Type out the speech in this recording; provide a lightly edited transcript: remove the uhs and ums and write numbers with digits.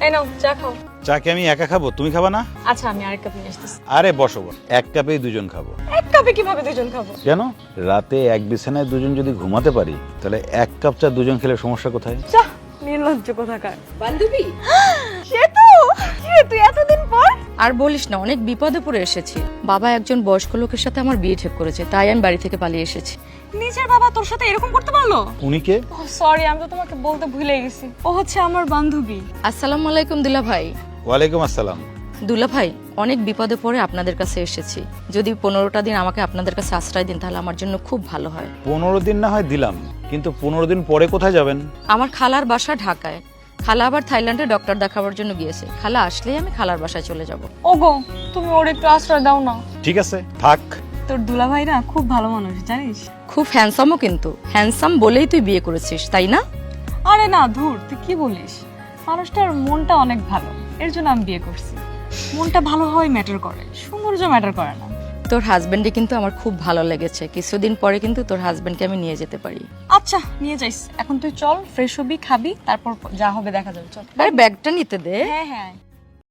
এই নাও চা খাও। চা কি আমি একা খাবো, তুমি খাবা না? আচ্া আমি আরেক কাপ নিয়ে আসতেছি। আরে বসো বসো, এক কাপেই দুজন খাবো। এক কাপে কিভাবে দুজন খাবো? কেন, রাতে এক বিছানায় দুজন যদি ঘুমাতে পারি তাহলে এক কাপ চা দুজন খেলে সমস্যা কোথায়? চা নির্লজ্জ কোথাকার। বান্ধবী সে তো কি রে, তুই এতদিন পর? আর বলিস না, অনেক বিপদে পড়ে এসেছি। বাবা একজন বয়স্ক লোকের সাথে আমার বিয়ে ঠিক করেছে, তাই আমি বাড়ি থেকে পালিয়ে এসেছি। নিজের বাবা তোর সাথে এরকম করতে পারলো? উনি কে? সরি, আমি তো তোমাকে বলতে ভুলে গেছি, ও হচ্ছে আমার বান্ধবী। আসসালামু আলাইকুম দুলা ভাই। ওয়ালাইকুম আসসালাম। দুলা ভাই, অনেক বিপদে পড়ে আপনাদের কাছে এসেছি। যদি 15টা দিন আমাকে আপনাদের কাছে আশ্রয় দিন তাহলে আমার জন্য খুব ভালো হয়। 15 দিন না হয় দিলাম, কিন্তু 15 দিন পরে কোথায় যাবেন? আমার খালার বাসা ঢাকায়। খালা আবার থাইল্যান্ডে ডক্টর দেখাবার জন্য গিয়েছে। খালা আসলেই আমি খালার বাসায় চলে যাব। ওগো, তুমি ওর একটু আশ্রয় দাও না। ঠিক আছে, থাক। তোর দুলাভাই না খুব ভালো মানুষ, জানিস? খুব হ্যান্ডসামও, কিন্তু হ্যান্ডসাম বলেই তুই বিয়ে করেছিস, তাই না? আরে না ধুর, তুই কি বলিস? মানুষটার মনটা অনেক ভালো, এর জন্য আমি বিয়ে করছি। মনটা ভালো হয় ম্যাটার করে, সৌন্দর্য ম্যাটার করে না। তোর হাজবেন্ডে কিন্তু আমার খুব ভালো লেগেছে। কিছুদিন পরে কিন্তু তোর হাজবেন্ডকে আমি নিয়ে যেতে পারি। আচ্ছা নিয়ে যাইস, এখন তুই চল, ফ্রেশ হবি, খাবি, তারপর যা হবে দেখা যাবে। চল। আরে ব্যাগটা নিতে দে। হ্যাঁ হ্যাঁ।